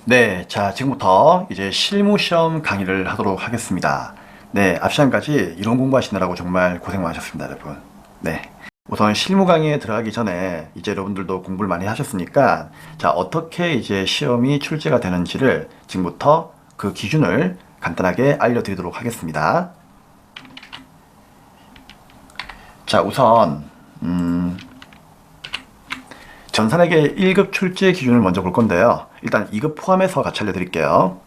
네, 자, 지금부터 이제 실무 시험 강의를 하도록 하겠습니다. 네, 앞 시간까지 이론 공부하시느라고 정말 고생 많으셨습니다, 여러분. 네. 우선 실무 강의에 들어가기 전에 이제 여러분들도 공부를 많이 하셨으니까, 자, 어떻게 이제 시험이 출제가 되는지를 지금부터 그 기준을 간단하게 알려드리도록 하겠습니다. 자, 우선, 전산회계 1급 출제 기준을 먼저 볼 건데요. 일단 2급 포함해서 같이 알려드릴게요.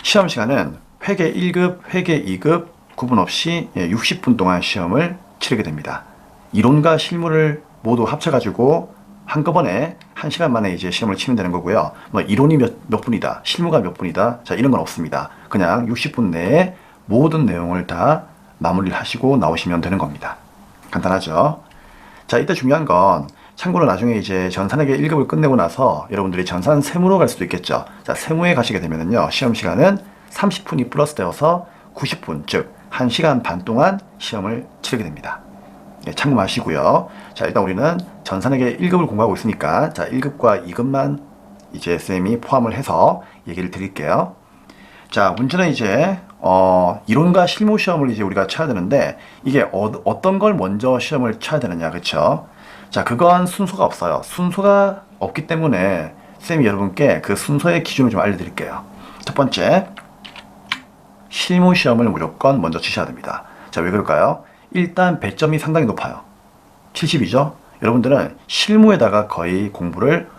시험 시간은 회계 1급, 회계 2급 구분 없이 60분 동안 시험을 치르게 됩니다. 이론과 실무를 모두 합쳐가지고 한꺼번에 1시간 만에 이제 시험을 치면 되는 거고요. 뭐 이론이 몇 분이다, 실무가 몇 분이다, 자, 이런 건 없습니다. 그냥 60분 내에 모든 내용을 다 마무리를 하시고 나오시면 되는 겁니다. 간단하죠? 자, 이때 중요한 건 참고로 나중에 이제 전산회계 1급을 끝내고 나서 여러분들이 전산 세무로 갈 수도 있겠죠. 자, 세무에 가시게 되면은요, 시험 시간은 30분이 플러스 되어서 90분, 즉 1시간 반 동안 시험을 치르게 됩니다. 예, 참고하시고요. 자, 일단 우리는 전산회계 1급을 공부하고 있으니까, 자, 1급과 2급만 이제 쌤이 포함을 해서 얘기를 드릴게요. 자, 문제는 이제 이론과 실무 시험을 이제 우리가 쳐야 되는데, 이게 어떤 걸 먼저 시험을 쳐야 되느냐, 그쵸? 자, 그건 순서가 없어요. 순서가 없기 때문에 쌤이 여러분께 그 순서의 기준을 좀 알려드릴게요. 첫 번째, 실무 시험을 무조건 먼저 치셔야 됩니다. 자, 왜 그럴까요? 일단 배점이 상당히 높아요. 70이죠? 여러분들은 실무에다가 거의 공부를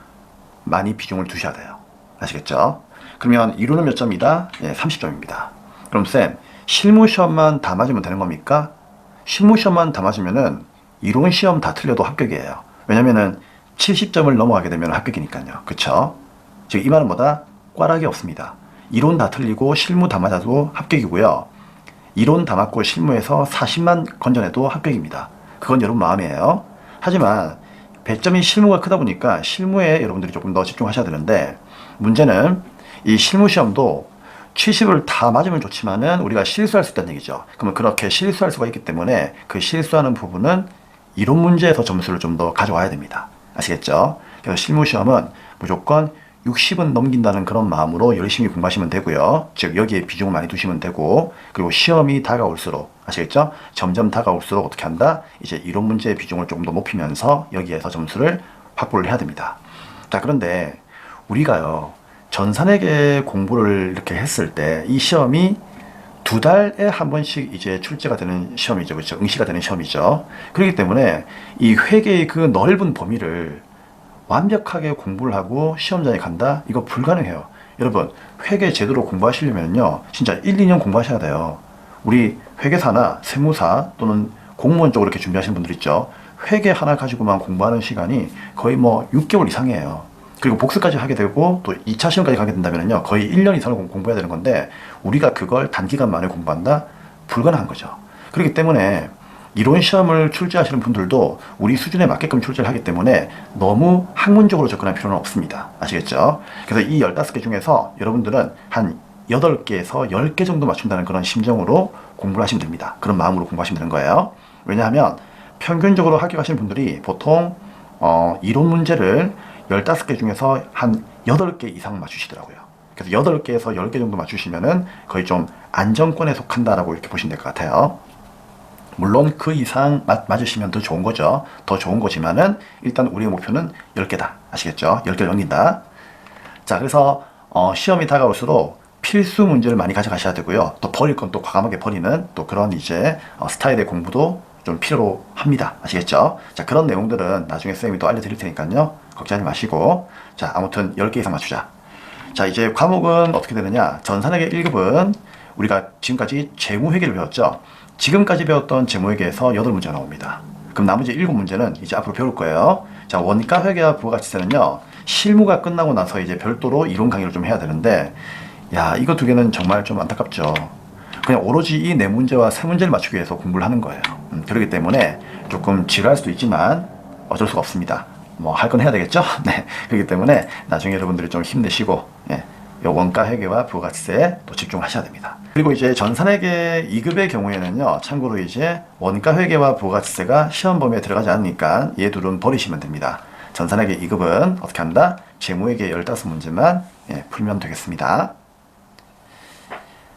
많이 비중을 두셔야 돼요. 아시겠죠? 그러면 이론은 몇 점이다? 예, 30점입니다. 그럼 쌤, 실무 시험만 다 맞으면 되는 겁니까? 실무 시험만 다 맞으면은 이론 시험 다 틀려도 합격이에요. 왜냐면은 70점을 넘어가게 되면 합격이니까요. 그쵸? 즉, 이 말은 뭐다? 꽈락이 없습니다. 이론 다 틀리고 실무 다 맞아도 합격이고요. 이론 다 맞고 실무에서 40만 건져내도 합격입니다. 그건 여러분 마음이에요. 하지만 배점이 실무가 크다 보니까 실무에 여러분들이 조금 더 집중하셔야 되는데, 문제는 이 실무 시험도 70을 다 맞으면 좋지만은 우리가 실수할 수 있다는 얘기죠. 그러면 그렇게 실수할 수가 있기 때문에 그 실수하는 부분은 이론 문제에서 점수를 좀 더 가져와야 됩니다. 아시겠죠? 그래서 실무 시험은 무조건 60은 넘긴다는 그런 마음으로 열심히 공부하시면 되고요. 즉, 여기에 비중을 많이 두시면 되고, 그리고 시험이 다가올수록, 아시겠죠? 점점 다가올수록 어떻게 한다? 이제 이론 문제의 비중을 조금 더 높이면서 여기에서 점수를 확보를 해야 됩니다. 자, 그런데 우리가요, 전산회계 공부를 이렇게 했을 때 이 시험이 2달에 한 번씩 이제 출제가 되는 시험이죠. 그렇죠? 응시가 되는 시험이죠. 그렇기 때문에 이 회계의 그 넓은 범위를 완벽하게 공부를 하고 시험장에 간다? 이거 불가능해요. 여러분, 회계 제대로 공부하시려면요, 진짜 1, 2년 공부하셔야 돼요. 우리 회계사나 세무사 또는 공무원 쪽으로 이렇게 준비하시는 분들 있죠. 회계 하나 가지고만 공부하는 시간이 거의 뭐 6개월 이상이에요. 그리고 복습까지 하게 되고 또 2차 시험까지 가게 된다면요, 거의 1년 이상을 공부해야 되는 건데, 우리가 그걸 단기간 만에 공부한다? 불가능한 거죠. 그렇기 때문에 이론 시험을 출제하시는 분들도 우리 수준에 맞게끔 출제를 하기 때문에 너무 학문적으로 접근할 필요는 없습니다. 아시겠죠? 그래서 이 15개 중에서 여러분들은 한 8개에서 10개 정도 맞춘다는 그런 심정으로 공부를 하시면 됩니다. 그런 마음으로 공부하시면 되는 거예요. 왜냐하면 평균적으로 합격하시는 분들이 보통 이론 문제를 15개 중에서 한 8개 이상 맞추시더라고요. 그래서 8개에서 10개 정도 맞추시면은 거의 좀 안정권에 속한다라고 이렇게 보시면 될 것 같아요. 물론 그 이상 맞으시면 더 좋은 거죠. 더 좋은 거지만은 일단 우리의 목표는 10개다. 아시겠죠? 10개를 넘긴다. 자, 그래서 시험이 다가올수록 필수 문제를 많이 가져가셔야 되고요. 또 버릴 건 또 과감하게 버리는 또 그런 이제 스타일의 공부도 좀 필요로 합니다. 아시겠죠? 자, 그런 내용들은 나중에 쌤이 또 알려드릴 테니까요. 걱정하지 마시고. 자, 아무튼 10개 이상 맞추자. 자, 이제 과목은 어떻게 되느냐. 전산회계 1급은 우리가 지금까지 재무회계를 배웠죠. 지금까지 배웠던 재무회계에서 8문제가 나옵니다. 그럼 나머지 7문제는 이제 앞으로 배울 거예요. 자, 원가회계와 부가가치세는요, 실무가 끝나고 나서 이제 별도로 이론 강의를 좀 해야 되는데, 야, 이거 2개는 정말 좀 안타깝죠. 그냥 오로지 이 4문제와 3문제를 맞추기 위해서 공부를 하는 거예요. 그렇기 때문에 조금 지루할 수도 있지만 어쩔 수가 없습니다. 뭐 할 건 해야 되겠죠? 네. 그렇기 때문에 나중에 여러분들이 좀 힘내시고, 예, 요 원가 회계와 부가가치세에 또 집중하셔야 됩니다. 그리고 이제 전산회계 2급의 경우에는요, 참고로 이제 원가 회계와 부가가치세가 시험 범위에 들어가지 않으니까 얘 둘은 버리시면 됩니다. 전산회계 2급은 어떻게 한다? 재무회계 15문제만 풀면 되겠습니다.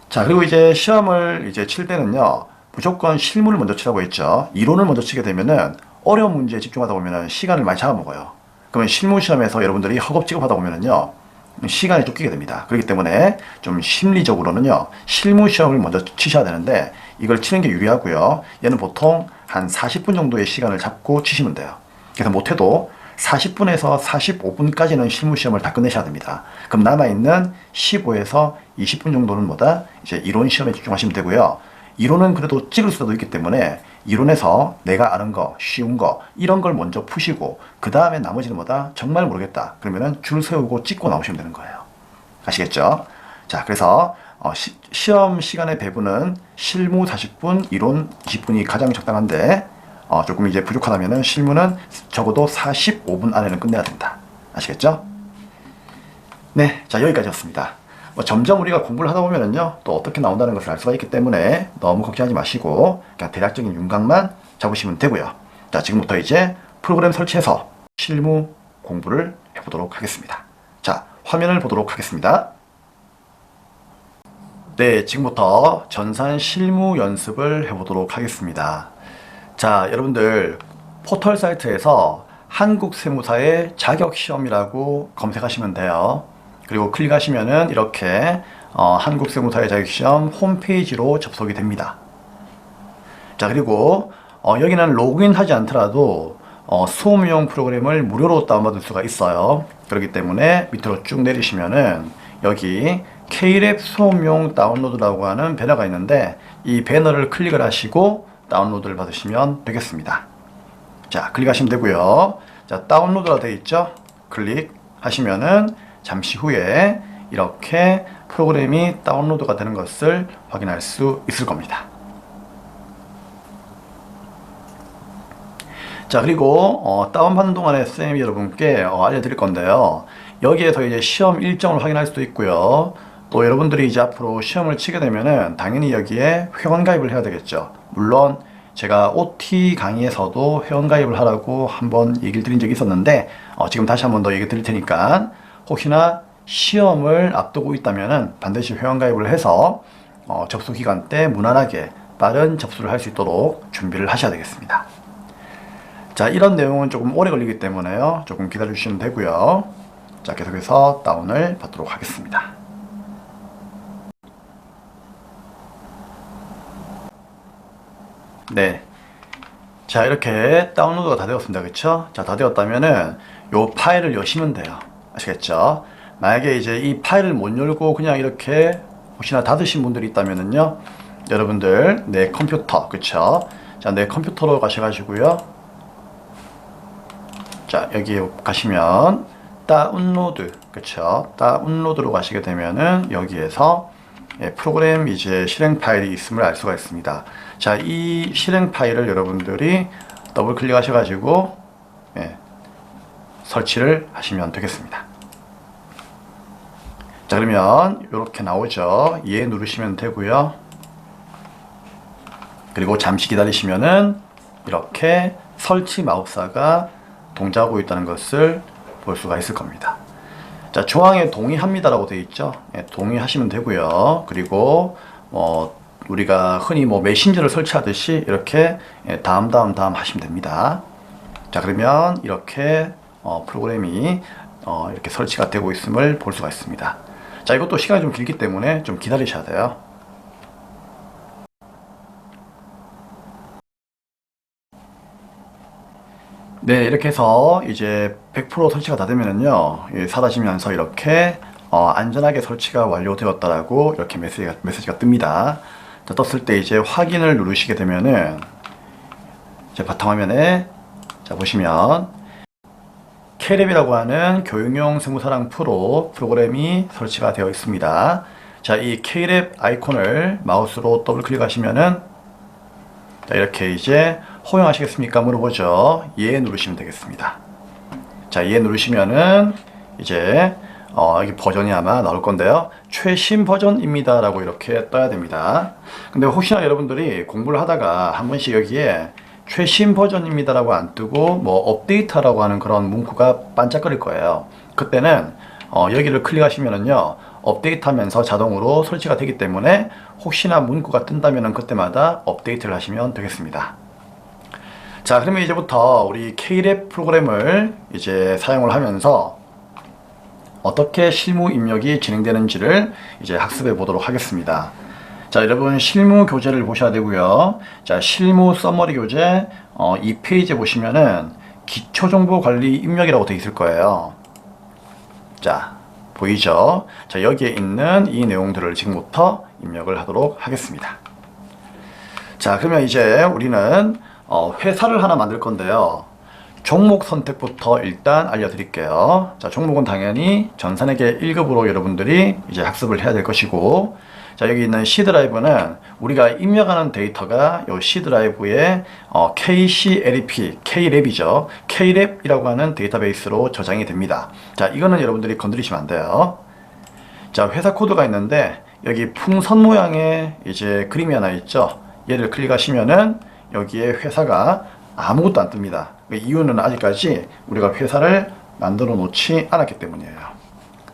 자, 그리고 이제 시험을 이제 칠 때는요, 무조건 실무를 먼저 치라고 했죠. 이론을 먼저 치게 되면은 어려운 문제에 집중하다 보면은 시간을 많이 잡아먹어요. 그러면 실무 시험에서 여러분들이 허겁지겁 하다 보면은요, 시간이 쫓기게 됩니다. 그렇기 때문에 좀 심리적으로는요, 실무 시험을 먼저 치셔야 되는데 이걸 치는 게 유리하고요. 얘는 보통 한 40분 정도의 시간을 잡고 치시면 돼요. 그래서 못해도 40분에서 45분까지는 실무 시험을 다 끝내셔야 됩니다. 그럼 남아있는 15에서 20분 정도는 뭐다? 이제 이론 시험에 집중하시면 되고요. 이론은 그래도 찍을 수도 있기 때문에 이론에서 내가 아는 거, 쉬운 거 이런 걸 먼저 푸시고 그 다음에 나머지는 뭐다? 정말 모르겠다. 그러면은 줄 세우고 찍고 나오시면 되는 거예요. 아시겠죠? 자, 그래서 시험 시간의 배분은 실무 40분, 이론 20분이 가장 적당한데 조금 이제 부족하다면은 실무는 적어도 45분 안에는 끝내야 된다. 아시겠죠? 네, 자 여기까지였습니다. 점점 우리가 공부를 하다 보면은요, 또 어떻게 나온다는 것을 알 수가 있기 때문에 너무 걱정하지 마시고 그냥 대략적인 윤곽만 잡으시면 되고요. 자, 지금부터 이제 프로그램 설치해서 실무 공부를 해보도록 하겠습니다. 자, 화면을 보도록 하겠습니다. 네, 지금부터 전산 실무 연습을 해보도록 하겠습니다. 자, 여러분들 포털 사이트에서 한국세무사의 자격시험이라고 검색하시면 돼요. 그리고 클릭하시면은 이렇게 한국세무사의 자격시험 홈페이지로 접속이 됩니다. 자, 그리고 여기는 로그인 하지 않더라도 수업용 프로그램을 무료로 다운받을 수가 있어요. 그렇기 때문에 밑으로 쭉 내리시면은 여기 K랩 수업용 다운로드라고 하는 배너가 있는데 이 배너를 클릭을 하시고 다운로드를 받으시면 되겠습니다. 자, 클릭하시면 되고요. 자, 다운로드가 되어 있죠? 클릭하시면은 잠시 후에 이렇게 프로그램이 다운로드가 되는 것을 확인할 수 있을 겁니다. 자, 그리고 다운받는 동안에 쌤이 여러분께 알려드릴 건데요. 여기에서 이제 시험 일정을 확인할 수도 있고요. 또 여러분들이 이제 앞으로 시험을 치게 되면은 당연히 여기에 회원 가입을 해야 되겠죠. 물론 제가 OT 강의에서도 회원 가입을 하라고 한번 얘기를 드린 적이 있었는데 지금 다시 한번 더 얘기 드릴 테니까 혹시나 시험을 앞두고 있다면은 반드시 회원 가입을 해서 접수 기간 때 무난하게 빠른 접수를 할 수 있도록 준비를 하셔야 되겠습니다. 자, 이런 내용은 조금 오래 걸리기 때문에요. 조금 기다려 주시면 되고요. 자, 계속해서 다운을 받도록 하겠습니다. 네. 자, 이렇게 다운로드가 다 되었습니다. 그쵸? 자, 다 되었다면은 요 파일을 여시면 돼요. 아시겠죠? 만약에 이제 이 파일을 못 열고 그냥 이렇게 혹시나 닫으신 분들이 있다면은요, 여러분들 내 컴퓨터, 그쵸? 자, 내 컴퓨터로 가셔가지고요. 자, 여기 가시면 다운로드, 그쵸? 다운로드로 가시게 되면은 여기에서 프로그램 이제 실행 파일이 있음을 알 수가 있습니다. 자, 이 실행 파일을 여러분들이 더블 클릭하셔가지고 설치를 하시면 되겠습니다. 자, 그러면 이렇게 나오죠. 예 누르시면 되고요. 그리고 잠시 기다리시면은 이렇게 설치 마우스가 동작하고 있다는 것을 볼 수가 있을 겁니다. 자, 조항에 동의합니다라고 되어 있죠. 동의하시면 되고요. 그리고 우리가 흔히 메신저를 설치하듯이 이렇게 다음 하시면 됩니다. 자, 그러면 이렇게 프로그램이 이렇게 설치가 되고 있음을 볼 수가 있습니다. 자, 이것도 시간이 좀 길기 때문에 좀 기다리셔야 돼요. 네, 이렇게 해서 이제 100% 설치가 다 되면은요, 사라지면서 이렇게 안전하게 설치가 완료되었다라고 이렇게 메시지가 뜹니다. 자, 떴을 때 이제 확인을 누르시게 되면은 이제 바탕화면에 자 보시면 K랩이라고 하는 교육용 세무사랑 프로 프로그램이 설치가 되어 있습니다. 자, 이 K랩 아이콘을 마우스로 더블 클릭하시면은 자, 이렇게 이제 허용하시겠습니까? 물어보죠. 예 누르시면 되겠습니다. 자, 예 누르시면은 이제 여기 버전이 아마 나올 건데요. 최신 버전입니다 라고 이렇게 떠야 됩니다. 근데 혹시나 여러분들이 공부를 하다가 한 번씩 여기에 최신 버전입니다 라고 안 뜨고 업데이트라고 하는 그런 문구가 반짝거릴 거예요. 그때는 여기를 클릭하시면은요 업데이트하면서 자동으로 설치가 되기 때문에 혹시나 문구가 뜬다면은 그때마다 업데이트를 하시면 되겠습니다. 자, 그러면 이제부터 우리 K랩 프로그램을 이제 사용을 하면서 어떻게 실무 입력이 진행되는지를 이제 학습해 보도록 하겠습니다. 자, 여러분 실무 교재를 보셔야 되고요. 자, 실무 서머리 교재 이 페이지에 보시면은 기초정보관리 입력이라고 되어 있을 거예요. 자, 보이죠? 자, 여기에 있는 이 내용들을 지금부터 입력을 하도록 하겠습니다. 자, 그러면 이제 우리는 회사를 하나 만들 건데요. 종목 선택부터 일단 알려드릴게요. 자, 종목은 당연히 전산회계 1급으로 여러분들이 이제 학습을 해야 될 것이고, 자, 여기 있는 C 드라이브는 우리가 입력하는 데이터가 이 C 드라이브에 KCLEP, K랩이죠. K랩이라고 하는 데이터베이스로 저장이 됩니다. 자, 이거는 여러분들이 건드리시면 안 돼요. 자, 회사 코드가 있는데 여기 풍선 모양의 이제 그림이 하나 있죠. 얘를 클릭하시면은 여기에 회사가 아무것도 안 뜹니다. 이유는 아직까지 우리가 회사를 만들어 놓지 않았기 때문이에요.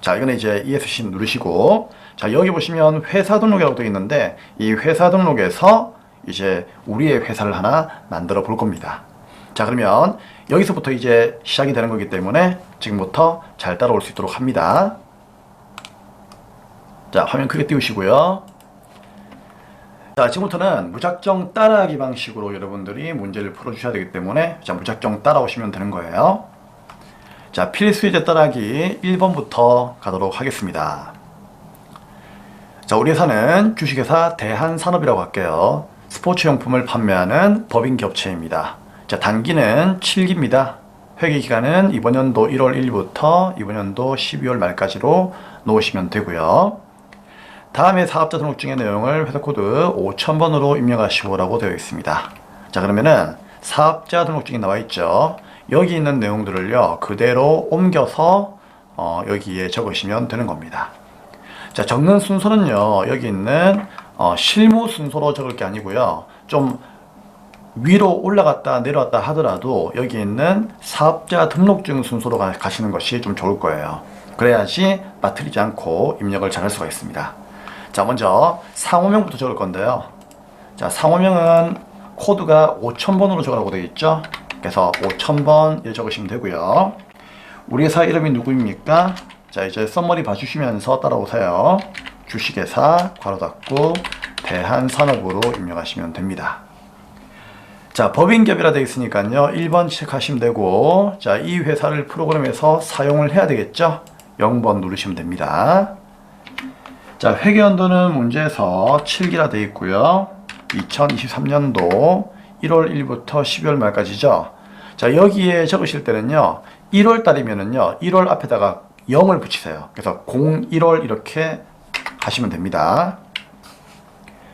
자, 이거는 이제 ESC 누르시고, 자, 여기 보시면 회사 등록이라고 되어 있는데 이 회사 등록에서 이제 우리의 회사를 하나 만들어 볼 겁니다. 자, 그러면 여기서부터 이제 시작이 되는 거기 때문에 지금부터 잘 따라올 수 있도록 합니다. 자, 화면 크게 띄우시고요. 자, 지금부터는 무작정 따라하기 방식으로 여러분들이 문제를 풀어주셔야 되기 때문에 자, 무작정 따라오시면 되는 거예요. 자, 필수예제 따라하기 1번부터 가도록 하겠습니다. 자, 우리 회사는 주식회사 대한산업이라고 할게요. 스포츠용품을 판매하는 법인기업체입니다. 자, 단기는 7기입니다. 회계기간은 이번 연도 1월 1일부터 이번 연도 12월 말까지로 놓으시면 되고요. 다음에 사업자 등록증의 내용을 회사 코드 5000번으로 입력하시오라고 되어 있습니다. 자, 그러면은 사업자 등록증이 나와 있죠. 여기 있는 내용들을요 그대로 옮겨서 여기에 적으시면 되는 겁니다. 자, 적는 순서는요 여기 있는 실무 순서로 적을 게 아니고요, 좀 위로 올라갔다 내려왔다 하더라도 여기 있는 사업자 등록증 순서로 가시는 것이 좀 좋을 거예요. 그래야지 빠뜨리지 않고 입력을 잘 할 수가 있습니다. 자, 먼저 상호명부터 적을 건데요. 자, 상호명은 코드가 5000번으로 적으라고 되어 있죠. 그래서 5000번 적으시면 되고요. 우리 회사 이름이 누구입니까? 자, 이제 썸머리 봐주시면서 따라오세요. 주식회사 괄호 닫고 대한산업으로 입력하시면 됩니다. 자, 법인기업이라 되어 있으니까요 1번 체크하시면 되고, 자, 이 회사를 프로그램에서 사용을 해야 되겠죠. 0번 누르시면 됩니다. 자, 회계연도는 문제에서 7기라 되어 있고요. 2023년도 1월 1일부터 12월 말까지죠. 자, 여기에 적으실 때는요 1월 달이면은요 1월 앞에다가 0을 붙이세요. 그래서 01월 이렇게 하시면 됩니다.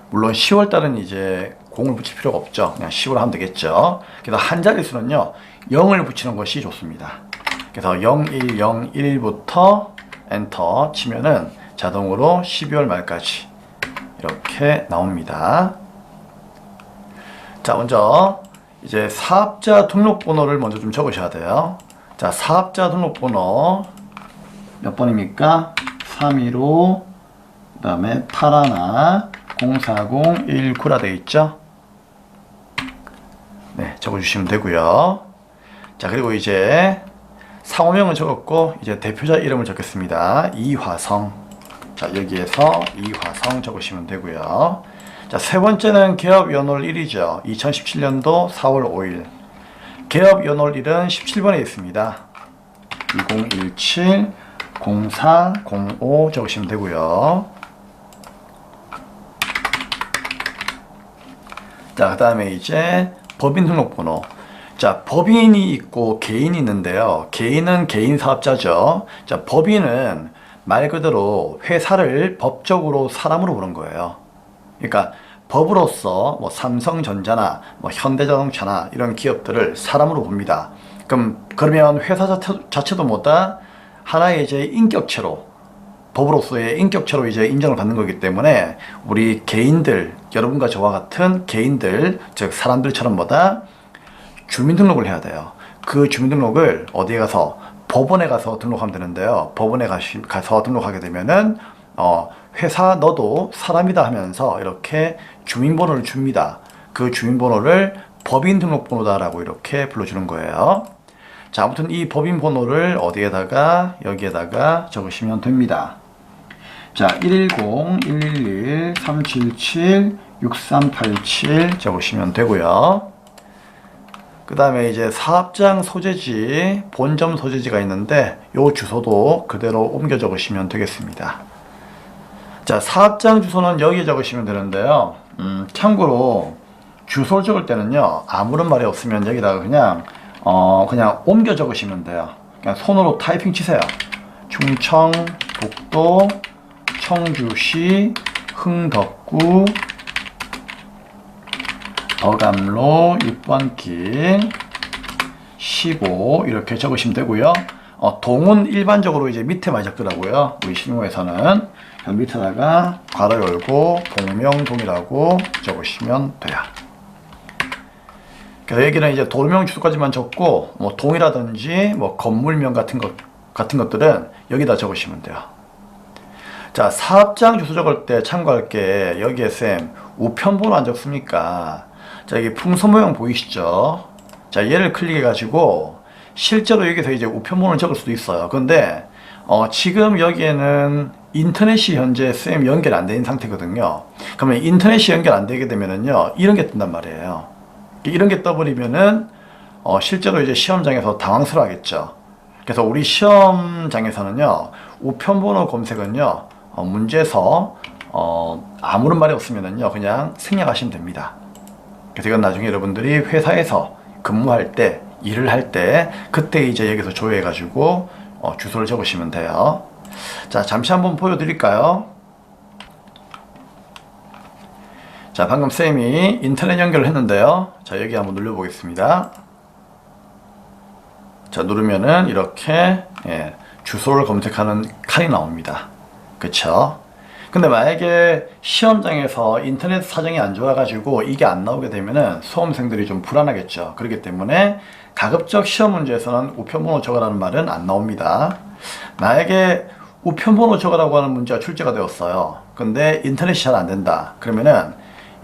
물론 10월 달은 이제 0을 붙일 필요가 없죠. 그냥 10월 하면 되겠죠. 그래서 한 자릿수는요 0을 붙이는 것이 좋습니다. 그래서 0101부터 엔터 치면은 자동으로 12월 말까지 이렇게 나옵니다. 자, 먼저 이제 사업자 등록번호를 먼저 좀 적으셔야 돼요. 자, 사업자 등록번호 몇 번입니까? 315, 그 다음에 81 04019라 되어 있죠. 네, 적어주시면 되고요. 자, 그리고 이제 상호명은 적었고 이제 대표자 이름을 적겠습니다. 이화성. 자, 여기에서 이화성 적으시면 되고요. 자, 세 번째는 개업연월일이죠. 2017년도 4월 5일. 개업연월일은 17번에 있습니다. 2017 0405 적으시면 되고요. 자, 그 다음에 이제 법인 등록번호. 자, 법인이 있고 개인이 있는데요. 개인은 개인 사업자죠. 자, 법인은 말 그대로 회사를 법적으로 사람으로 보는 거예요. 그러니까 법으로서 뭐 삼성전자나 뭐 현대자동차나 이런 기업들을 사람으로 봅니다. 그러면 회사 자체도 뭐다 하나의 이제 인격체로, 법으로서의 인격체로 이제 인정을 받는 거기 때문에 우리 개인들, 여러분과 저와 같은 개인들, 즉 사람들처럼 뭐다 주민등록을 해야 돼요. 그 주민등록을 어디에 가서 법원에 가서 등록하면 되는데요. 법원에 가서 등록하게 되면은 회사 너도 사람이다 하면서 이렇게 주민번호를 줍니다. 그 주민번호를 법인 등록번호다라고 이렇게 불러주는 거예요. 자, 아무튼 이 법인 번호를 어디에다가 여기에다가 적으시면 됩니다. 자, 110-111-377-6387 적으시면 되고요. 그 다음에 이제 사업장 소재지, 본점 소재지가 있는데 요 주소도 그대로 옮겨 적으시면 되겠습니다. 자, 사업장 주소는 여기에 적으시면 되는데요. 참고로 주소를 적을 때는요, 아무런 말이 없으면 여기다가 그냥 옮겨 적으시면 돼요. 그냥 손으로 타이핑 치세요. 충청, 북도, 청주시, 흥덕구, 더감로 6번길 15 이렇게 적으시면 되고요. 동은 일반적으로 이제 밑에 많이 적더라고요. 우리 실무에서는 밑에다가 괄호 열고 동명동이라고 적으시면 돼요. 그래서 여기는 이제 도명 주소까지만 적고 뭐 동이라든지 뭐 건물명 같은 것들은 여기다 적으시면 돼요. 자, 사업장 주소 적을 때 참고할 게 여기에 쌤 우편번호 안 적습니까? 자, 여기 풍선 모양 보이시죠? 자, 얘를 클릭해 가지고 실제로 여기서 이제 우편번호를 적을 수도 있어요. 근데 지금 여기에는 인터넷이 현재 쌤 연결 안 된 상태거든요. 그러면 인터넷이 연결 안 되게 되면은요, 이런 게 뜬단 말이에요. 이런 게 떠버리면은 실제로 이제 시험장에서 당황스러워 하겠죠. 그래서 우리 시험장에서는요, 우편번호 검색은요, 문제에서 아무런 말이 없으면은요, 그냥 생략하시면 됩니다. 그래서 이건 나중에 여러분들이 회사에서 근무할 때, 일을 할 때, 그때 이제 여기서 조회해가지고 주소를 적으시면 돼요. 자, 잠시 한번 보여드릴까요? 자, 방금 쌤이 인터넷 연결을 했는데요. 자, 여기 한번 눌러보겠습니다. 자, 누르면은 이렇게 주소를 검색하는 칸이 나옵니다. 그쵸? 근데 만약에 시험장에서 인터넷 사정이 안 좋아가지고 이게 안 나오게 되면은 수험생들이 좀 불안하겠죠. 그렇기 때문에 가급적 시험 문제에서는 우편번호 적으라는 말은 안 나옵니다. 만약에 우편번호 적으라고 하는 문제가 출제가 되었어요. 근데 인터넷이 잘 안 된다. 그러면은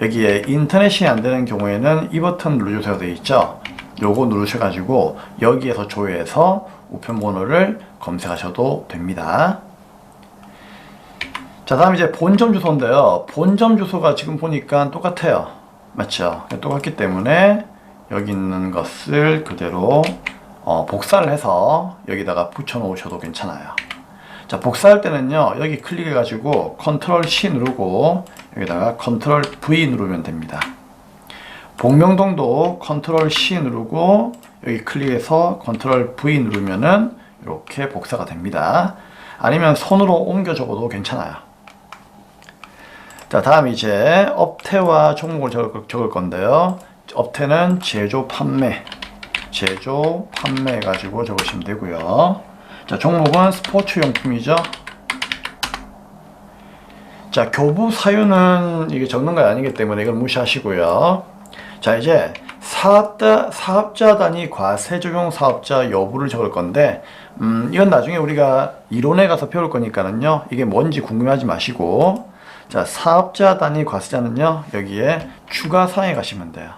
여기에 인터넷이 안 되는 경우에는 이 버튼 누르셔야 되어 있죠. 요거 누르셔가지고 여기에서 조회해서 우편번호를 검색하셔도 됩니다. 자, 다음 이제 본점 주소인데요. 본점 주소가 지금 보니까 똑같아요. 맞죠? 똑같기 때문에 여기 있는 것을 그대로 복사를 해서 여기다가 붙여 놓으셔도 괜찮아요. 자, 복사할 때는요, 여기 클릭해 가지고 컨트롤 C 누르고 여기다가 컨트롤 V 누르면 됩니다. 복명동도 컨트롤 C 누르고 여기 클릭해서 컨트롤 V 누르면은 이렇게 복사가 됩니다. 아니면 손으로 옮겨 적어도 괜찮아요. 자, 다음 이제 업태와 종목을 적을 건데요. 업태는 제조 판매 해가지고 적으시면 되고요. 자, 종목은 스포츠 용품이죠. 자, 교부 사유는 이게 적는 거 아니기 때문에 이걸 무시하시고요. 자, 이제 사업자 단위 과세 적용 사업자 여부를 적을 건데, 이건 나중에 우리가 이론에 가서 배울 거니까는요, 이게 뭔지 궁금해하지 마시고, 자, 사업자 단위 과세자는요, 여기에 추가사항에 가시면 돼요.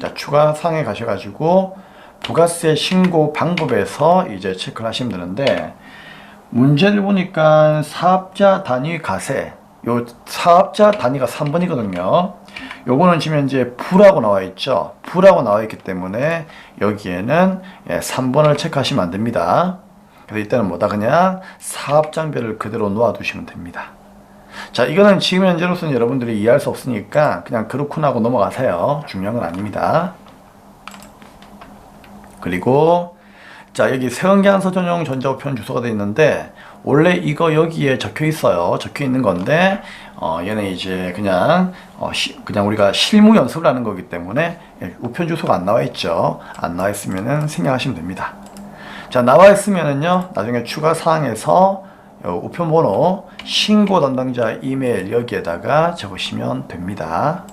자, 추가사항에 가셔가지고 부가세 신고 방법에서 이제 체크를 하시면 되는데, 문제를 보니까 사업자 단위 과세, 요 사업자 단위가 3번이거든요. 요거는 지금 현재 부라고 나와 있죠. 부라고 나와 있기 때문에 여기에는 3번을 체크하시면 안 됩니다. 그래서 이때는 뭐다, 그냥 사업장별을 그대로 놓아 두시면 됩니다. 자, 이거는 지금 현재로서는 여러분들이 이해할 수 없으니까 그냥 그렇구나 하고 넘어가세요. 중요한 건 아닙니다. 그리고 자, 여기 세운계산서 전용 전자우편 주소가 되어 있는데, 원래 이거 여기에 적혀 있어요. 적혀 있는 건데, 얘는 이제 그냥 우리가 실무 연습을 하는 거기 때문에 우편 주소가 안 나와 있죠. 안 나와 있으면은 생략하시면 됩니다. 자, 나와 있으면은요, 나중에 추가 사항에서 우편 번호, 신고 담당자 이메일 여기에다가 적으시면 됩니다.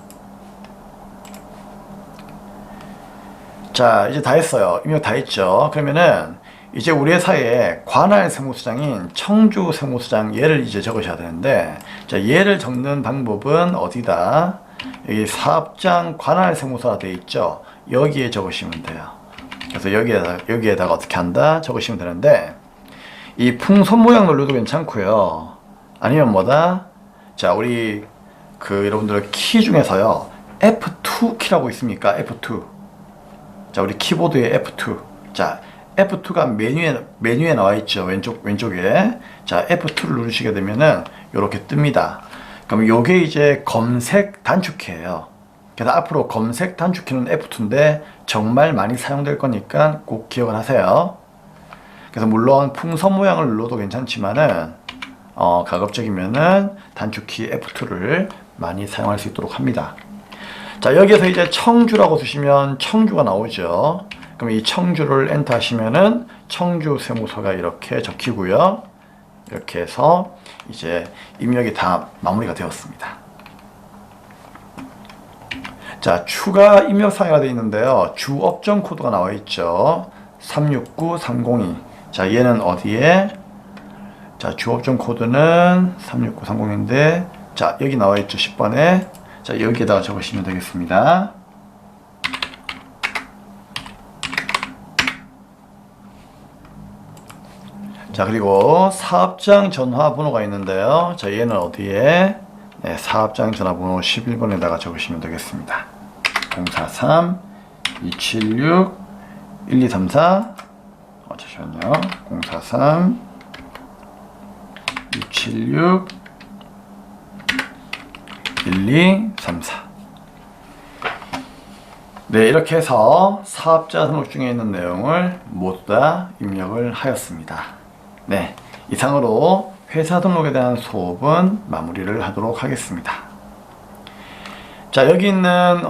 자, 이제 다 했어요. 입력 다 했죠. 그러면은 이제 우리 회사의 관할 세무서장인 청주 세무서장 얘를 이제 적으셔야 되는데, 자, 얘를 적는 방법은 어디다? 여기 사업장 관할 세무서가 되어 있죠. 여기에 적으시면 돼요. 그래서 여기에다가 어떻게 한다? 적으시면 되는데, 이 풍선 모양 눌러도 괜찮고요. 아니면 뭐다? 자, 우리 여러분들 키 중에서요, F2 키라고 있습니까? F2. 자, 우리 키보드에 F2. 자, F2가 메뉴에 나와 있죠. 왼쪽에. 자, F2를 누르시게 되면은 요렇게 뜹니다. 그럼 요게 이제 검색 단축키예요. 그래서 앞으로 검색 단축키는 F2인데 정말 많이 사용될 거니까 꼭 기억을 하세요. 그래서 물론 풍선 모양을 눌러도 괜찮지만은 가급적이면은 단축키 F2를 많이 사용할 수 있도록 합니다. 자, 여기에서 이제 청주라고 쓰시면 청주가 나오죠. 그럼 이 청주를 엔터 하시면은 청주 세무서가 이렇게 적히고요. 이렇게 해서 이제 입력이 다 마무리가 되었습니다. 자, 추가 입력사항이라 되어 있는데요. 주업종 코드가 나와 있죠. 369302. 자, 얘는 어디에? 자, 주업종 코드는 36930인데, 자, 여기 나와 있죠. 10번에. 자, 여기에다가 적으시면 되겠습니다. 자, 그리고 사업장 전화번호가 있는데요. 자, 얘는 어디에? 네, 사업장 전화번호 11번에다가 적으시면 되겠습니다. 043-276-1234. 잠시만요. 043-276-1234. 네, 이렇게 해서 사업자 등록 중에 있는 내용을 모두 다 입력을 하였습니다. 네, 이상으로 회사 등록에 대한 수업은 마무리를 하도록 하겠습니다. 자, 여기 있는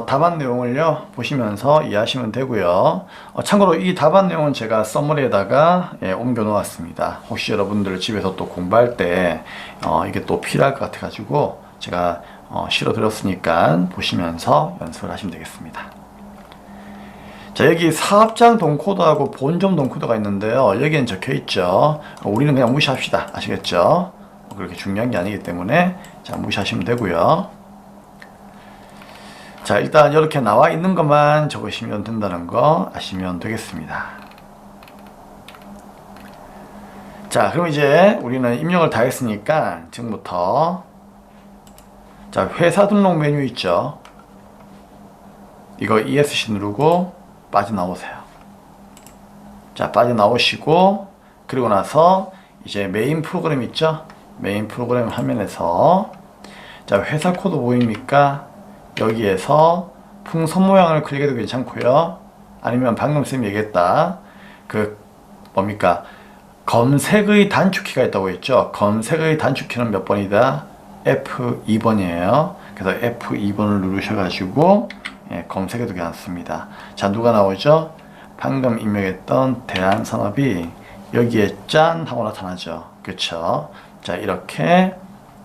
답안 내용을요 보시면서 이해하시면 되고요. 참고로 이 답안 내용은 제가 서머리에다가 옮겨 놓았습니다. 혹시 여러분들 집에서 또 공부할 때 이게 또 필요할 것 같아 가지고 제가 실어 드렸으니까 보시면서 연습을 하시면 되겠습니다. 자, 여기 사업장 동코드하고 본점 동코드가 있는데요. 여기엔 적혀 있죠. 우리는 그냥 무시합시다. 아시겠죠? 그렇게 중요한 게 아니기 때문에 자, 무시하시면 되고요. 자, 일단 이렇게 나와 있는 것만 적으시면 된다는 거 아시면 되겠습니다. 자, 그럼 이제 우리는 입력을 다 했으니까 지금부터 자, 회사 등록 메뉴 있죠. 이거 ESC 누르고 빠져나오세요. 자, 빠져나오시고 그리고 나서 이제 메인 프로그램 있죠. 메인 프로그램 화면에서 자, 회사 코드 보입니까? 여기에서 풍선 모양을 클릭해도 괜찮고요. 아니면 방금 쌤이 얘기했다 뭡니까? 검색의 단축키가 있다고 했죠. 검색의 단축키는 몇 번이다? F2번이에요. 그래서 F2번을 누르셔가지고 검색해도 괜찮습니다. 자, 누가 나오죠? 방금 입력했던 대한산업이 여기에 짠 하고 나타나죠. 그쵸? 자, 이렇게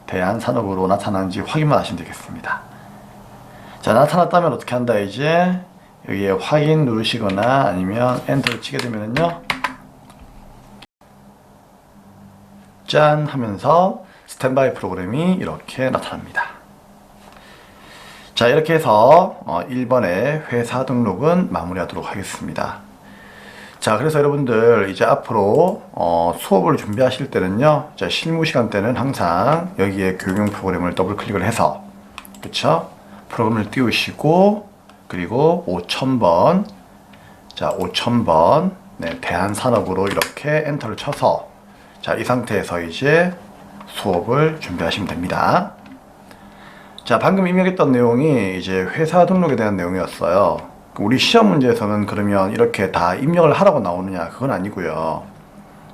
대한산업으로 나타나는지 확인만 하시면 되겠습니다. 자, 나타났다면 어떻게 한다? 이제 여기에 확인 누르시거나 아니면 엔터를 치게 되면요, 짠 하면서 스탠바이 프로그램이 이렇게 나타납니다. 자, 이렇게 해서 1번의 회사 등록은 마무리하도록 하겠습니다. 자, 그래서 여러분들 이제 앞으로 수업을 준비하실 때는요, 자, 실무 시간 때는 항상 여기에 교육용 프로그램을 더블 클릭을 해서, 그쵸? 프로그램을 띄우시고, 그리고 5000번, 자, 5000번, 네, 대한산업으로 이렇게 엔터를 쳐서, 자, 이 상태에서 이제 수업을 준비하시면 됩니다. 자, 방금 입력했던 내용이 이제 회사 등록에 대한 내용이었어요. 우리 시험 문제에서는 그러면 이렇게 다 입력을 하라고 나오느냐? 그건 아니고요.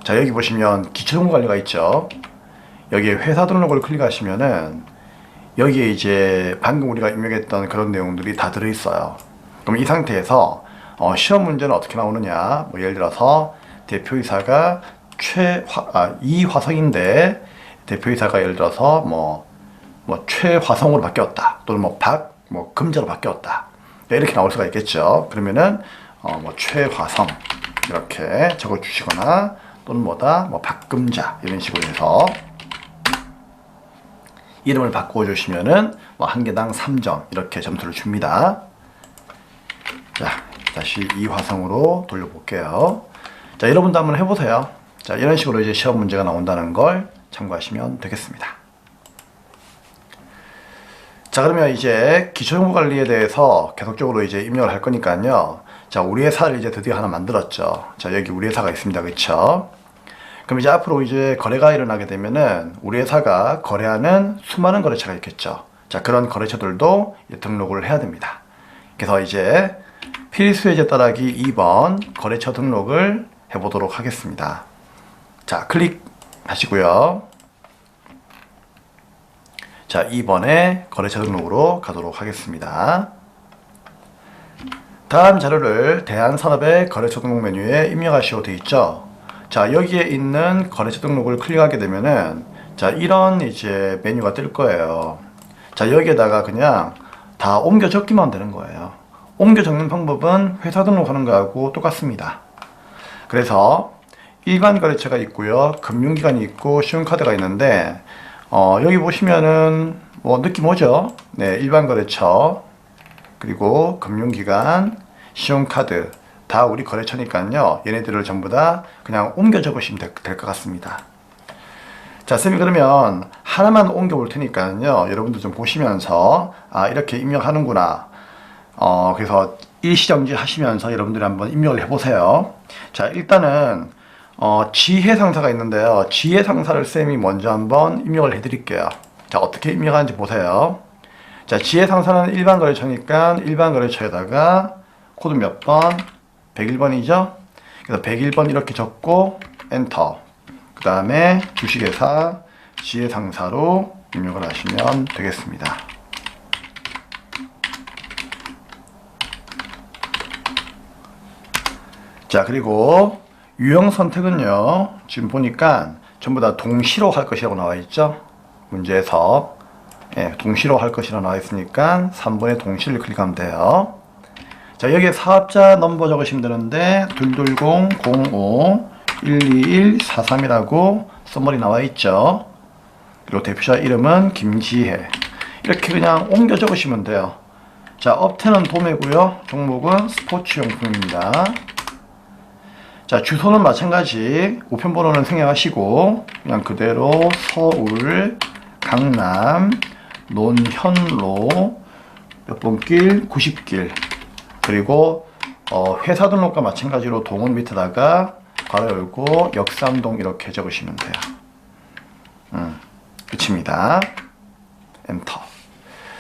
자, 여기 보시면 기초정보관리가 있죠. 여기에 회사 등록을 클릭하시면은 여기에 이제 방금 우리가 입력했던 그런 내용들이 다 들어있어요. 그럼 이 상태에서 시험 문제는 어떻게 나오느냐? 뭐 예를 들어서 대표이사가 이화성인데 대표이사가 예를 들어서 뭐 최화성으로 바뀌었다. 또는 금자로 바뀌었다. 이렇게 나올 수가 있겠죠. 그러면은, 최화성. 이렇게 적어 주시거나 또는 뭐다 뭐 박금자 이런 식으로 해서 이름을 바꾸어 주시면은 뭐 한 개당 3점 이렇게 점수를 줍니다. 자, 다시 이 화성으로 돌려볼게요. 자, 여러분도 한번 해보세요. 자, 이런 식으로 이제 시험 문제가 나온다는 걸 참고하시면 되겠습니다. 자, 그러면 이제 기초정보관리에 대해서 계속적으로 이제 입력을 할 거니까요. 자, 우리 회사를 이제 드디어 하나 만들었죠. 자, 여기 우리 회사가 있습니다. 그쵸? 그럼 이제 앞으로 이제 거래가 일어나게 되면은 우리 회사가 거래하는 수많은 거래처가 있겠죠. 자, 그런 거래처들도 등록을 해야 됩니다. 그래서 이제 필수 예제 따라하기 2번 거래처 등록을 해보도록 하겠습니다. 자, 클릭하시고요. 자, 2번에 거래처 등록으로 가도록 하겠습니다. 다음 자료를 대한산업의 거래처 등록 메뉴에 입력하시오 되어 있죠. 자, 여기에 있는 거래처 등록을 클릭하게 되면은 자, 이런 이제 메뉴가 뜰 거예요. 자, 여기에다가 그냥 다 옮겨 적기만 되는 거예요. 옮겨 적는 방법은 회사 등록하는 거하고 똑같습니다. 그래서 일반 거래처가 있고요, 금융기관이 있고 신용카드가 있는데 여기 보시면은 뭐 느낌 오죠? 네, 일반 거래처 그리고 금융기관, 신용카드 다 우리 거래처니까요. 얘네들을 전부 다 그냥 옮겨 적으시면 될 것 같습니다. 자, 쌤이 그러면 하나만 옮겨 볼 테니까요. 여러분들 좀 보시면서 아, 이렇게 입력하는구나. 그래서 일시정지 하시면서 여러분들이 한번 입력을 해보세요. 자, 일단은 지혜상사가 있는데요. 지혜상사를 쌤이 먼저 한번 입력을 해드릴게요. 자, 어떻게 입력하는지 보세요. 자, 지혜상사는 일반 거래처니까 일반 거래처에다가 코드 몇 번? 101번이죠? 그래서 101번 이렇게 적고 엔터. 그 다음에 주식회사 지혜상사로 입력을 하시면 되겠습니다. 자, 그리고 유형 선택은요, 지금 보니까 전부 다 동시로 할 것이라고 나와 있죠? 문제에서 예, 동시로 할 것이라고 나와 있으니까 3번에 동시를 클릭하면 돼요. 자, 여기에 사업자 넘버 적으시면 되는데 220-05-121-43이라고 써머리 나와 있죠. 그리고 대표자 이름은 김지혜. 이렇게 그냥 옮겨 적으시면 돼요. 자, 업태는 도매고요. 종목은 스포츠용품입니다. 자, 주소는 마찬가지. 우편번호는 생략하시고 그냥 그대로 서울, 강남, 논현로, 몇 번길, 90길. 그리고 회사 등록과 마찬가지로 동원 밑에다가 괄호 열고 역삼동 이렇게 적으시면 돼요. 끝입니다. 엔터.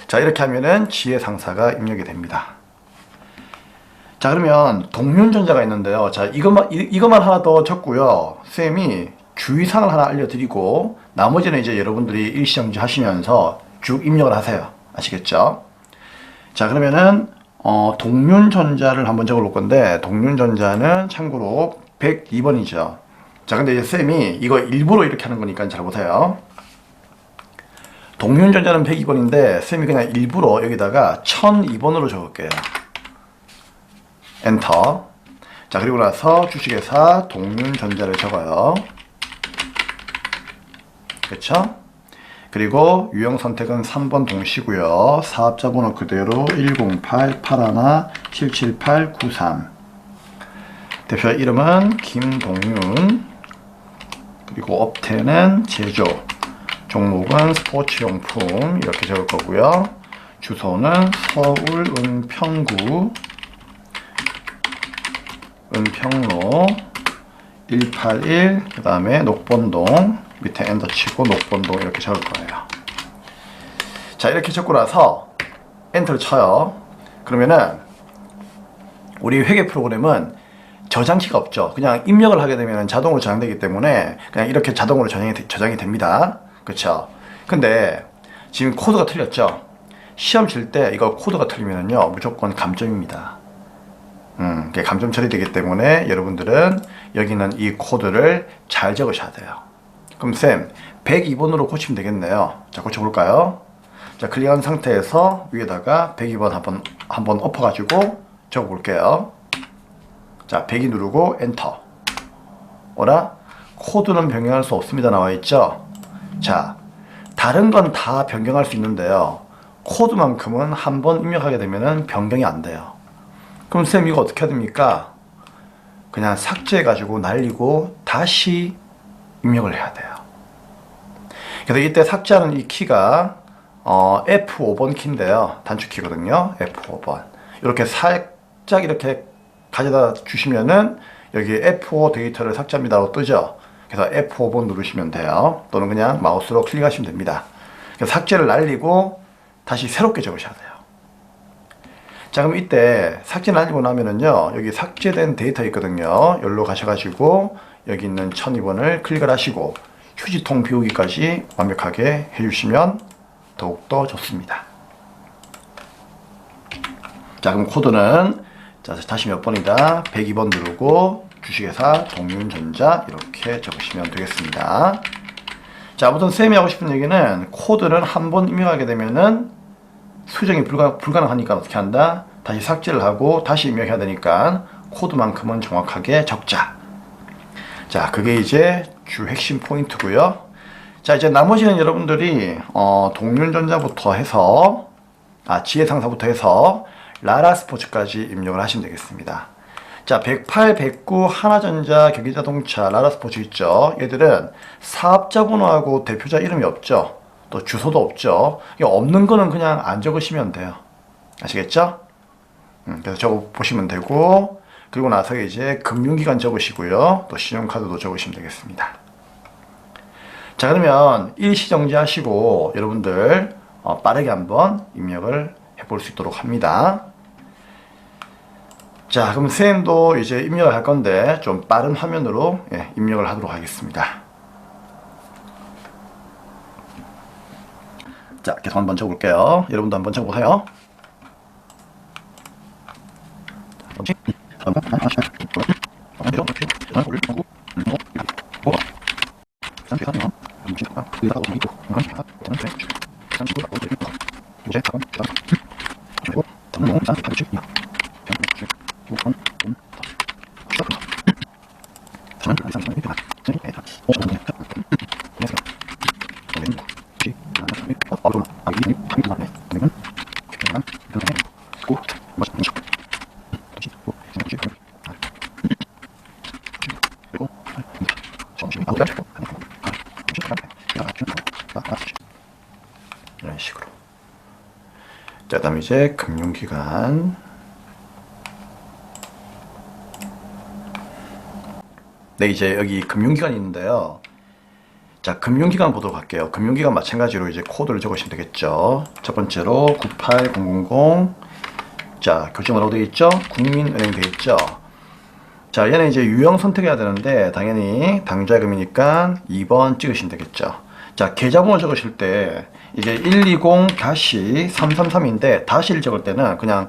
자, 이렇게 하면은 지혜상사가 입력이 됩니다. 자, 그러면 동륜전자가 있는데요. 자, 이것만 하나 더 적고요. 쌤이 주의사항을 하나 알려드리고 나머지는 이제 여러분들이 일시정지 하시면서 쭉 입력을 하세요. 아시겠죠? 자, 그러면은 동륜전자를 한번 적어 볼 건데 동륜전자는 참고로 102번이죠. 자, 근데 이제 쌤이 이거 일부러 이렇게 하는 거니까 잘 보세요. 동륜전자는 102번인데 쌤이 그냥 일부러 여기다가 1002번으로 적을게요. 엔터. 자, 그리고 나서 주식회사 동륜전자를 적어요. 그쵸? 그리고 유형 선택은 3번 동시고요. 사업자 번호 그대로 108-81-77893. 대표 이름은 김동윤. 그리고 업태는 제조. 종목은 스포츠용품 이렇게 적을 거고요. 주소는 서울 은평구 은평로 181 그 다음에 녹본동 밑에 엔터 치고 녹본동 이렇게 적을 거예요. 자, 이렇게 적고 나서 엔터를 쳐요. 그러면은 우리 회계 프로그램은 저장키가 없죠. 그냥 입력을 하게 되면 자동으로 저장되기 때문에 그냥 이렇게 자동으로 저장이 됩니다. 그렇죠? 근데 지금 코드가 틀렸죠. 시험 칠 때 이거 코드가 틀리면요 무조건 감점입니다. 감점 처리되기 때문에 여러분들은 여기는 이 코드를 잘 적으셔야 돼요. 그럼 쌤 102번으로 고치면 되겠네요. 자, 고쳐볼까요? 자, 클릭한 상태에서 위에다가 102번 한번 엎어가지고 적어볼게요. 자, 102 누르고 엔터. 어라? 코드는 변경할 수 없습니다 나와 있죠. 자, 다른 건 다 변경할 수 있는데요. 코드만큼은 한번 입력하게 되면은 변경이 안 돼요. 그럼 쌤 이거 어떻게 해야 됩니까? 그냥 삭제해 가지고 날리고 다시 입력을 해야 돼요. 그래서 이때 삭제하는 이 키가 F5번 키인데요. 단축키거든요. F5번. 이렇게 살짝 이렇게 가져다 주시면은 여기 F5 데이터를 삭제합니다라고 뜨죠. 그래서 F5번 누르시면 돼요. 또는 그냥 마우스로 클릭하시면 됩니다. 그래서 삭제를 날리고 다시 새롭게 적으셔야 돼요. 자, 그럼 이때 삭제 날리고 나면은요, 여기 삭제된 데이터 있거든요. 여기로 가셔가지고 여기 있는 1002번을 클릭을 하시고 휴지통 비우기까지 완벽하게 해주시면 더욱더 좋습니다. 자, 그럼 코드는 자, 다시 몇 번이다? 102번 누르고 주식회사 동윤전자 이렇게 적으시면 되겠습니다. 자, 아무튼 쌤이 하고 싶은 얘기는 코드를 한번 입력하게 되면은 수정이 불가능하니까 어떻게 한다? 다시 삭제를 하고 다시 입력해야 되니까 코드만큼은 정확하게 적자. 자, 그게 이제 주 핵심 포인트고요. 자, 이제 나머지는 여러분들이 동윤전자부터 해서 지혜상사부터 해서 라라스포츠까지 입력을 하시면 되겠습니다. 자, 108, 109, 하나전자, 경기자동차, 라라스포츠 있죠. 얘들은 사업자 번호하고 대표자 이름이 없죠. 또 주소도 없죠. 없는 거는 그냥 안 적으시면 돼요. 아시겠죠? 그래서 적어 보시면 되고, 그리고 나서 이제 금융기관 적으시고요. 또 신용카드도 적으시면 되겠습니다. 자, 그러면 일시정지 하시고 여러분들 빠르게 한번 입력을 해볼 수 있도록 합니다. 자, 그럼 쌤도 이제 입력을 할 건데 좀 빠른 화면으로 입력을 하도록 하겠습니다. 자, 계속 한번 적어볼게요. 여러분도 한번 적어보세요. 이런 식으로. 자, 그다음 이제 금융기관. 네, 이제 여기 금융기관이 있는데요. 자, 금융기관 보도록 할게요. 금융기관 마찬가지로 이제 코드를 적으시면 되겠죠. 첫 번째로 98000. 자, 결정은 어디에 있죠? 국민은행 되어 있죠. 자, 얘는 이제 유형 선택해야 되는데 당연히 당좌금이니까 2번 찍으시면 되겠죠. 자, 계좌번호 적으실 때 이게 120-333인데 다시 1 적을 때는 그냥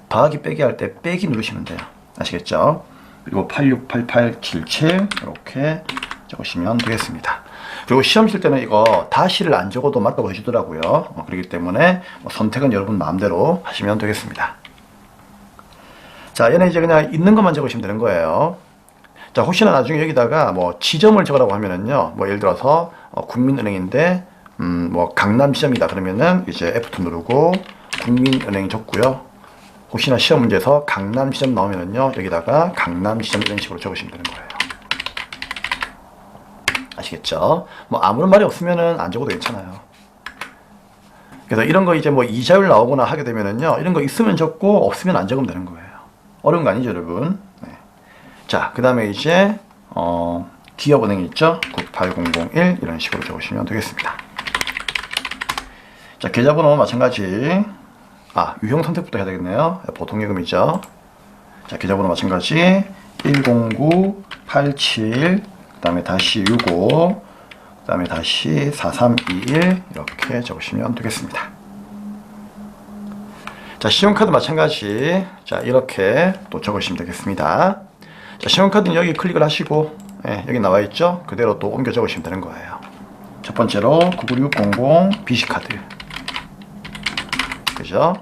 더하기 빼기 할 때 빼기 누르시면 돼요. 아시겠죠? 그리고 868877 이렇게 적으시면 되겠습니다. 그리고 시험 칠 때는 이거 다시를 안 적어도 맞다고 해주더라고요. 그렇기 때문에 선택은 여러분 마음대로 하시면 되겠습니다. 자, 얘는 이제 그냥 있는 것만 적으시면 되는 거예요. 자, 혹시나 나중에 여기다가 뭐 지점을 적으라고 하면은요, 뭐 예를 들어서 국민은행인데 뭐 강남 지점이다 그러면은 이제 F2 누르고 국민은행 적고요. 혹시나 시험 문제에서 강남 지점 나오면은요, 여기다가 강남 지점 이런 식으로 적으시면 되는 거예요. 아시겠죠? 뭐 아무런 말이 없으면은 안 적어도 괜찮아요. 그래서 이런 거 이제 뭐 이자율 나오거나 하게 되면은요, 이런 거 있으면 적고 없으면 안 적으면 되는 거예요. 어려운 거 아니죠, 여러분? 네. 자, 그 다음에 이제 기업은행 있죠? 98001 이런 식으로 적으시면 되겠습니다. 자, 계좌번호 마찬가지. 유형 선택부터 해야 되겠네요. 보통예금이죠. 자, 계좌번호 마찬가지. 10987 그 다음에 다시 65 그 다음에 다시 4321 이렇게 적으시면 되겠습니다. 자, 신용카드 마찬가지. 자, 이렇게 또 적으시면 되겠습니다. 자, 신용카드는 여기 클릭을 하시고 여기 나와 있죠? 그대로 또 옮겨 적으시면 되는 거예요. 첫 번째로 99600 BC카드. 그죠?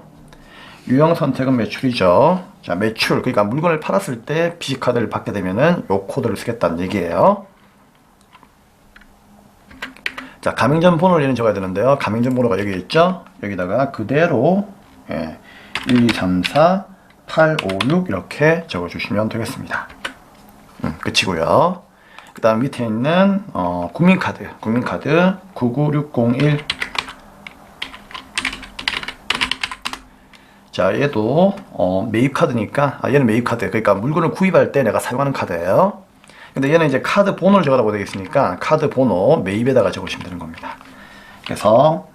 유형 선택은 매출이죠. 자, 매출. 그러니까 물건을 팔았을 때 BC카드를 받게 되면은 요 코드를 쓰겠다는 얘기예요. 자, 가맹점 번호를 얘는 적어야 되는데요. 가맹점 번호가 여기 있죠? 여기다가 그대로 1, 2, 3, 4, 8, 5, 6 이렇게 적어주시면 되겠습니다. 끝이고요. 그 다음 밑에 있는 국민카드 99601. 자, 얘도 매입카드니까 얘는 매입카드, 그러니까 물건을 구입할 때 내가 사용하는 카드예요. 근데 얘는 이제 카드 번호를 적으라고 되어 있으니까 카드 번호 매입에다가 적으시면 되는 겁니다. 그래서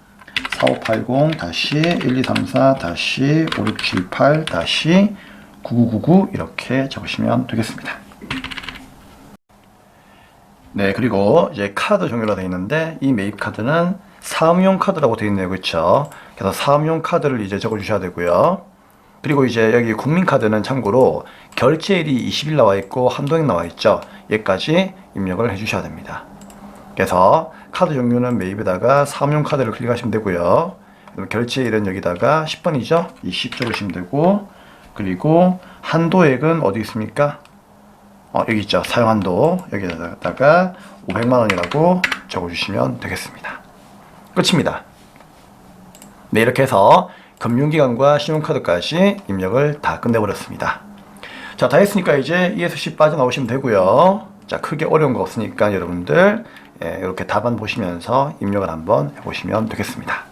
4580-1234-5678-9999 이렇게 적으시면 되겠습니다. 네, 그리고 이제 카드 종류로 되어 있는데 이 매입 카드는 사업용 카드라고 되어 있네요. 그렇죠? 그래서 사업용 카드를 이제 적어 주셔야 되고요. 그리고 이제 여기 국민카드는 참고로 결제일이 20일 나와 있고 한도액 나와 있죠. 얘까지 입력을 해 주셔야 됩니다. 그래서 카드 종류는 매입에다가 사업용 카드를 클릭하시면 되고요. 결제일은 여기다가 10번이죠. 이 10 적으시면 되고, 그리고 한도액은 어디 있습니까? 여기 있죠. 사용한도 여기다가 500만원이라고 적어주시면 되겠습니다. 끝입니다. 네, 이렇게 해서 금융기관과 신용카드까지 입력을 다 끝내버렸습니다. 자, 다 했으니까 이제 ESC 빠져나오시면 되고요. 자, 크게 어려운 거 없으니까 여러분들 이렇게 답안 보시면서 입력을 한번 해보시면 되겠습니다.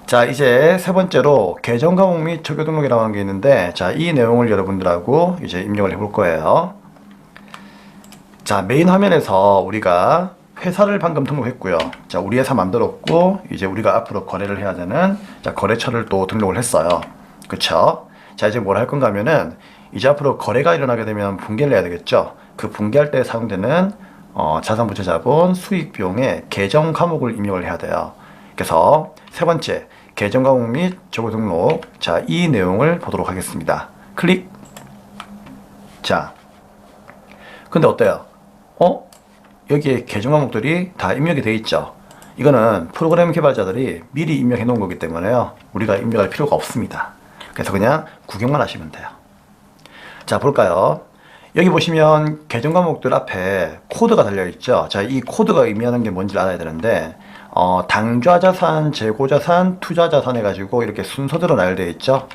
자, 이제 세 번째로 계정 과목 및 적용 등록이라고 하는 게 있는데, 자, 이 내용을 여러분들하고 이제 입력을 해볼 거예요. 자, 메인 화면에서 우리가 회사를 방금 등록했고요. 자, 우리 회사 만들었고, 이제 우리가 앞으로 거래를 해야 되는, 자, 거래처를 또 등록을 했어요. 그쵸? 자, 이제 뭘 할 건가 하면은, 이제 앞으로 거래가 일어나게 되면 분괴를 해야 되겠죠? 그 분괴할 때 사용되는, 자산부채 자본, 수익 비용의 계정 과목을 입력을 해야 돼요. 그래서 세 번째, 계정 과목 및 적용 등록. 자, 이 내용을 보도록 하겠습니다. 클릭. 자, 근데 어때요? 여기에 계정 과목들이 다 입력이 되어 있죠. 이거는 프로그램 개발자들이 미리 입력해 놓은 거기 때문에요. 우리가 입력할 필요가 없습니다. 그래서 그냥 구경만 하시면 돼요. 자, 볼까요? 여기 보시면 계정 과목들 앞에 코드가 달려 있죠. 자, 이 코드가 의미하는 게 뭔지 알아야 되는데, 당좌자산, 재고자산, 투자자산 해가지고 이렇게 순서대로 나열되어 있죠.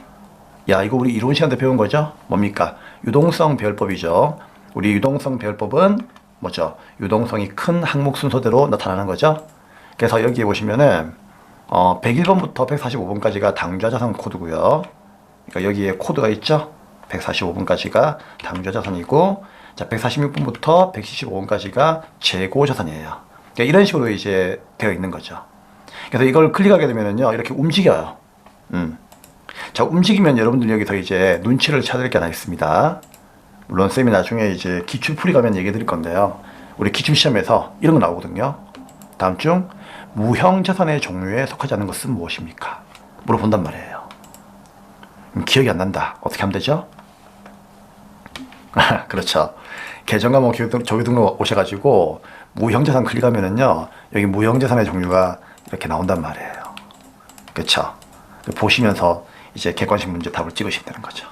야, 이거 우리 이론 시간 때 배운 거죠? 뭡니까? 유동성 배열법이죠. 우리 유동성 배열법은 뭐죠? 유동성이 큰 항목 순서대로 나타나는 거죠. 그래서 여기 보시면은 101번부터 145번까지가 당좌자산 코드고요. 그러니까 여기에 코드가 있죠. 145번까지가 당좌자산이고, 자, 146번부터 175번까지가 재고자산이에요. 그러니까 이런 식으로 이제 되어 있는 거죠. 그래서 이걸 클릭하게 되면은요, 이렇게 움직여요. 자, 움직이면 여러분들 여기서 이제 눈치를 찾을 게 하나 있습니다. 물론 쌤이 나중에 이제 기출풀이 가면 얘기 드릴 건데요. 우리 기출시험에서 이런 거 나오거든요. 다음 중 무형자산의 종류에 속하지 않는 것은 무엇입니까? 물어본단 말이에요. 기억이 안 난다. 어떻게 하면 되죠? 그렇죠. 계정 과목 적용 등록 오셔가지고 무형자산 클릭하면은요, 여기 무형자산의 종류가 이렇게 나온단 말이에요. 그렇죠. 보시면서 이제 객관식 문제 답을 찍으시면 되는 거죠.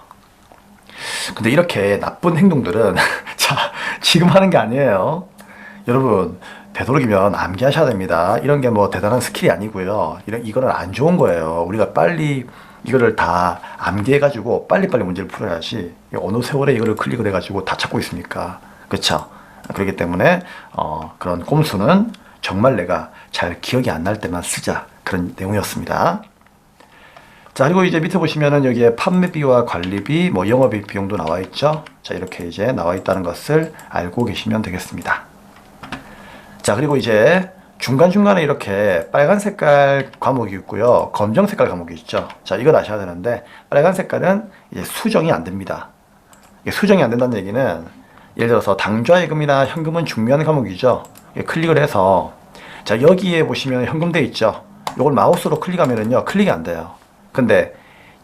근데 이렇게 나쁜 행동들은 자, 지금 하는 게 아니에요. 여러분, 되도록이면 암기하셔야 됩니다. 이런 게 뭐 대단한 스킬이 아니고요. 이거는 안 좋은 거예요. 우리가 빨리 이거를 다 암기해가지고 빨리빨리 문제를 풀어야지. 어느 세월에 이거를 클릭을 해가지고 다 찾고 있습니까? 그렇죠? 그렇기 때문에 그런 꼼수는 정말 내가 잘 기억이 안 날 때만 쓰자, 그런 내용이었습니다. 자, 그리고 이제 밑에 보시면은 여기에 판매비와 관리비, 뭐 영업이익 비용도 나와 있죠. 자, 이렇게 이제 나와 있다는 것을 알고 계시면 되겠습니다. 자, 그리고 이제 중간중간에 이렇게 빨간 색깔 과목이 있고요, 검정 색깔 과목이 있죠. 자, 이걸 아셔야 되는데, 빨간 색깔은 이제 수정이 안 됩니다. 수정이 안 된다는 얘기는, 예를 들어서 당좌예금이나 현금은 중요한 과목이죠. 클릭을 해서, 자, 여기에 보시면 현금 돼 있죠. 이걸 마우스로 클릭하면은요, 클릭이 안 돼요. 근데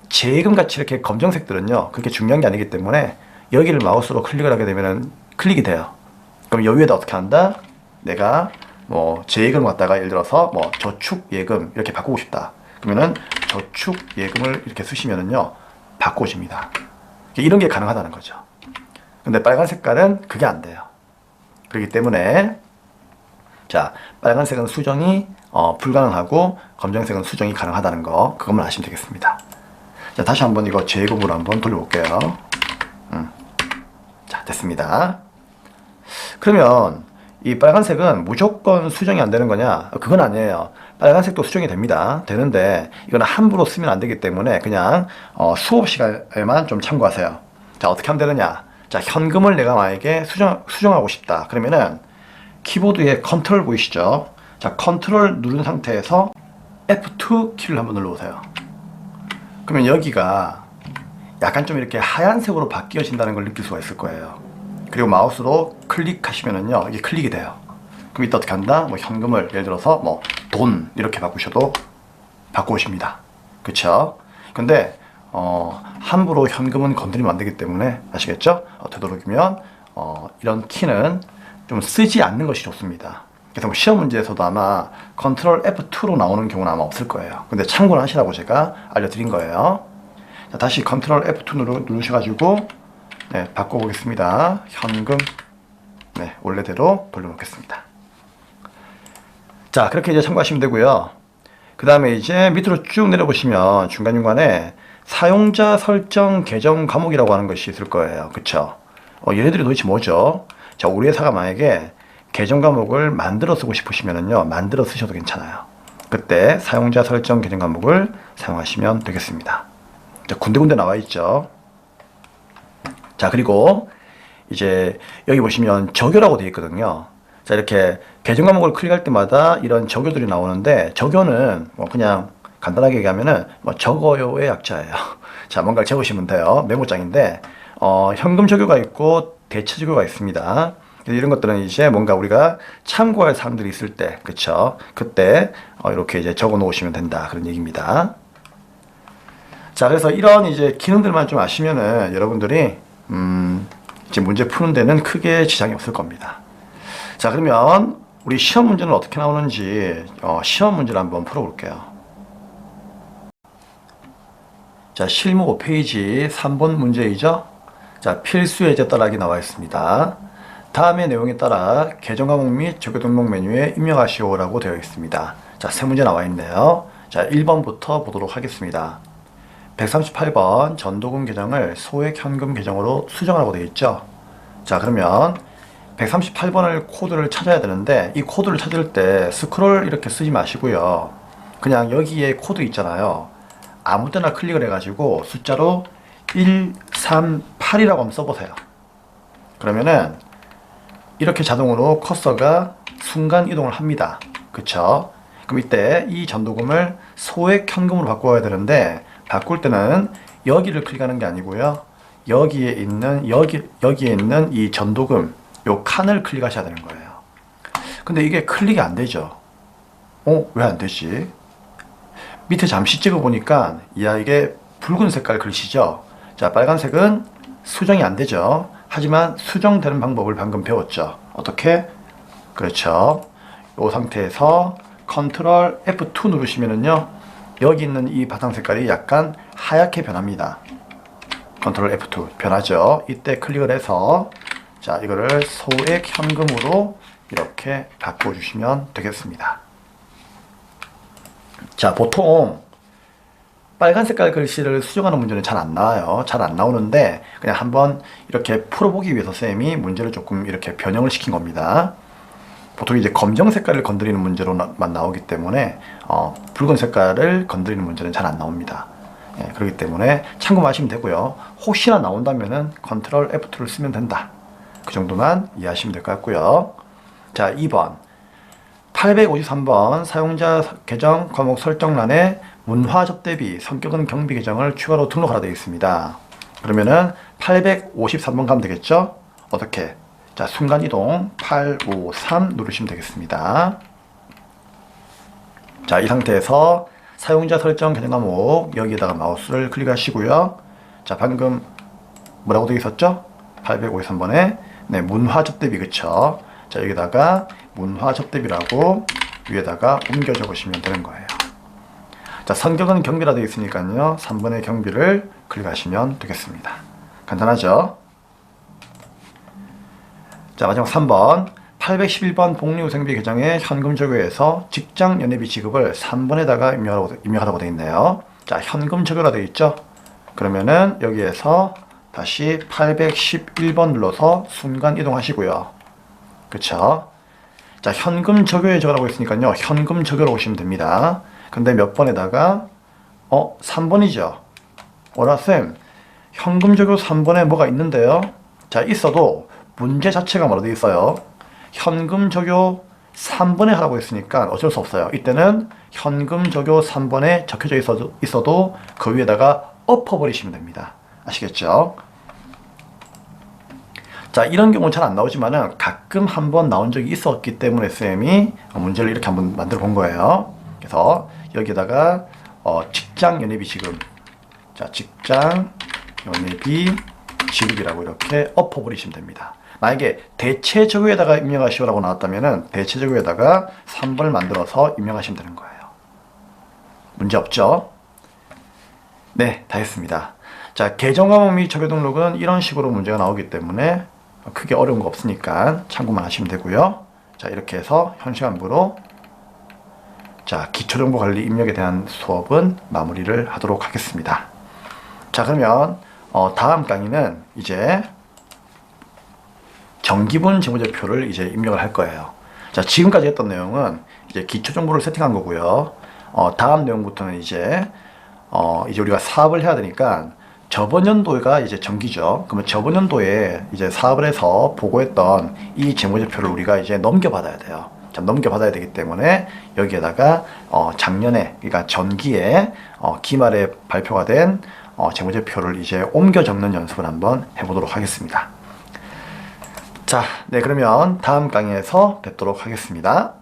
재예금 같이 이렇게 검정색들은요, 그렇게 중요한 게 아니기 때문에 여기를 마우스로 클릭을 하게 되면은 클릭이 돼요. 그럼 여기에다 어떻게 한다? 내가 뭐 재예금 갖다가 예를 들어서 뭐 저축예금 이렇게 바꾸고 싶다. 그럼 그러면은 저축 예금을 이렇게 쓰시면은요 바꿔집니다. 이런 게 가능하다는 거죠. 근데 빨간 색깔은 그게 안 돼요. 그렇기 때문에 자, 빨간색은 수정이 불가능하고 검정색은 수정이 가능하다는 거, 그것만 아시면 되겠습니다. 자, 다시 한번 이거 재예금으로 한번 돌려볼게요. 자, 됐습니다. 그러면 이 빨간색은 무조건 수정이 안 되는 거냐? 그건 아니에요. 빨간색도 수정이 됩니다. 되는데 이거는 함부로 쓰면 안 되기 때문에 그냥 수업 시간에만 좀 참고하세요. 자, 어떻게 하면 되느냐? 자, 현금을 내가 만약에 수정하고 싶다. 그러면은 키보드에 컨트롤 보이시죠? 자, 컨트롤 누른 상태에서 F2 키를 한번 눌러보세요. 그러면 여기가 약간 좀 이렇게 하얀색으로 바뀌어진다는 걸 느낄 수가 있을 거예요. 그리고 마우스로 클릭하시면은요, 이게 클릭이 돼요. 그럼 이때 어떻게 한다? 뭐 현금을 예를 들어서 뭐 돈 이렇게 바꾸셔도 바꾸십니다. 그쵸? 근데 함부로 현금은 건드리면 안 되기 때문에 아시겠죠? 되도록이면 이런 키는 좀 쓰지 않는 것이 좋습니다. 그래서 뭐 시험 문제에서도 아마 컨트롤 F2로 나오는 경우는 아마 없을 거예요. 근데 참고를 하시라고 제가 알려드린 거예요. 자, 다시 컨트롤 F2 누르셔가지고 네, 바꿔보겠습니다. 현금 네, 원래대로 돌려놓겠습니다. 자, 그렇게 이제 참고하시면 되고요. 그 다음에 이제 밑으로 쭉 내려보시면 중간중간에 사용자 설정 계정 과목이라고 하는 것이 있을 거예요. 그쵸? 얘네들이 도대체 뭐죠? 자, 우리 회사가 만약에 계정 과목을 만들어 쓰고 싶으시면은요, 만들어 쓰셔도 괜찮아요. 그때 사용자 설정 계정 과목을 사용하시면 되겠습니다. 자, 군데군데 나와 있죠. 자, 그리고 이제 여기 보시면 적요라고 되어 있거든요. 자, 이렇게 계정 과목을 클릭할 때마다 이런 적요들이 나오는데, 적요는 뭐 그냥 간단하게 얘기하면은 뭐 적어요의 약자예요. 자, 뭔가를 적으시면 돼요. 메모장인데 현금 적요가 있고 대체 적요가 있습니다. 이런 것들은 이제 뭔가 우리가 참고할 사람들이 있을 때, 그쵸? 그때 이렇게 이제 적어 놓으시면 된다, 그런 얘기입니다. 자, 그래서 이런 이제 기능들만 좀 아시면은 여러분들이 이제 문제 푸는 데는 크게 지장이 없을 겁니다. 자, 그러면 우리 시험 문제는 어떻게 나오는지 시험 문제를 한번 풀어볼게요. 자, 실무 5페이지 3번 문제이죠. 자, 필수 예제 따라하기 나와 있습니다. 다음의 내용에 따라 계정 과목 및 적요 등록 메뉴에 입력하시오라고 되어 있습니다. 자, 세 문제 나와 있네요. 자, 1번부터 보도록 하겠습니다. 138번 전도금 계정을 소액 현금 계정으로 수정하라고 되어 있죠. 자, 그러면 138번을 코드를 찾아야 되는데 이 코드를 찾을 때 스크롤 이렇게 쓰지 마시고요. 그냥 여기에 코드 있잖아요. 아무 때나 클릭을 해가지고 숫자로 138이라고 한번 써보세요. 그러면은 이렇게 자동으로 커서가 순간 이동을 합니다. 그쵸? 그럼 이때 이 전도금을 소액 현금으로 바꿔야 되는데 바꿀 때는 여기를 클릭하는 게 아니고요. 여기에 있는 이 전도금 요 칸을 클릭하셔야 되는 거예요. 근데 이게 클릭이 안 되죠. 왜 안 되지? 밑에 잠시 찍어 보니까 이게 붉은 색깔 글씨죠. 자, 빨간색은 수정이 안 되죠. 하지만 수정되는 방법을 방금 배웠죠. 어떻게? 그렇죠. 이 상태에서 컨트롤 F2 누르시면은요, 여기 있는 이 바탕 색깔이 약간 하얗게 변합니다. 컨트롤 F2 변하죠. 이때 클릭을 해서 자, 이거를 소액 현금으로 이렇게 바꿔주시면 되겠습니다. 자, 보통 빨간 색깔 글씨를 수정하는 문제는 잘 안 나와요. 잘 안 나오는데 그냥 한번 이렇게 풀어보기 위해서 쌤이 문제를 조금 이렇게 변형을 시킨 겁니다. 보통 이제 검정 색깔을 건드리는 문제로만 나오기 때문에 붉은 색깔을 건드리는 문제는 잘 안 나옵니다. 예, 그렇기 때문에 참고만 하시면 되고요. 혹시나 나온다면은 컨트롤 F2를 쓰면 된다. 그 정도만 이해하시면 될 것 같고요. 자, 2번 853번 사용자 계정 과목 설정란에 문화 접대비 성격은 경비 계정을 추가로 등록하라 되어 있습니다. 그러면은 853번 가면 되겠죠? 어떻게? 자, 순간이동 853 누르시면 되겠습니다. 자, 이 상태에서 사용자 설정 계정 과목 여기에다가 마우스를 클릭하시고요. 자, 방금 뭐라고 되어 있었죠? 853번에 네, 문화 접대비, 그쵸? 자, 여기다가 문화 접대비라고 위에다가 옮겨 적으시면 되는 거예요. 자, 성격은 경비라 되어 있으니까요. 3번의 경비를 클릭하시면 되겠습니다. 간단하죠? 자, 마지막 3번. 811번 복리후생비 계정의 현금 적용에서 직장 연회비 지급을 3번에다가 입력하라고 되어 있네요. 자, 현금 적용이라 되어 있죠? 그러면은 여기에서 다시 811번 눌러서 순간 이동하시고요. 그쵸? 자, 현금 적용에 적으라고 했으니까요. 현금 적용으로 오시면 됩니다. 근데 몇 번에다가 3번이죠. 오라쌤, 현금 적용 3번에 뭐가 있는데요? 자, 있어도 문제 자체가 뭐라 되어 있어요? 현금 적용 3번에 하라고 했으니까 어쩔 수 없어요. 이때는 현금 적용 3번에 적혀져 있어도 그 위에다가 엎어버리시면 됩니다. 아시겠죠? 자, 이런 경우는 잘 안 나오지만은 가끔 한번 나온 적이 있었기 때문에 쌤이 문제를 이렇게 한번 만들어 본 거예요. 그래서 여기에다가 직장 연회비 지급, 자, 직장 연회비 지급이라고 이렇게 엎어버리시면 됩니다. 만약에 대체 적용에다가 입력하시오라고 나왔다면은 대체 적용에다가 3번을 만들어서 입력하시면 되는 거예요. 문제 없죠? 네, 다 했습니다. 자, 계정 과목 및 적용 등록은 이런 식으로 문제가 나오기 때문에 크게 어려운 거 없으니까 참고만 하시면 되고요. 자, 이렇게 해서 현시간부로 자, 기초정보관리 입력에 대한 수업은 마무리를 하도록 하겠습니다. 자, 그러면 다음 강의는 이제 정기분 재무제표를 이제 입력을 할 거예요. 자, 지금까지 했던 내용은 이제 기초정보를 세팅한 거고요. 다음 내용부터는 이제 우리가 사업을 해야 되니까 저번 연도가 이제 정기죠. 그러면 저번 연도에 이제 사업을 해서 보고했던 이 재무제표를 우리가 이제 넘겨받아야 돼요. 자, 넘겨받아야 되기 때문에 여기에다가 작년에, 그러니까 전기에 기말에 발표가 된 재무제표를 이제 옮겨 적는 연습을 한번 해보도록 하겠습니다. 자, 네, 그러면 다음 강의에서 뵙도록 하겠습니다.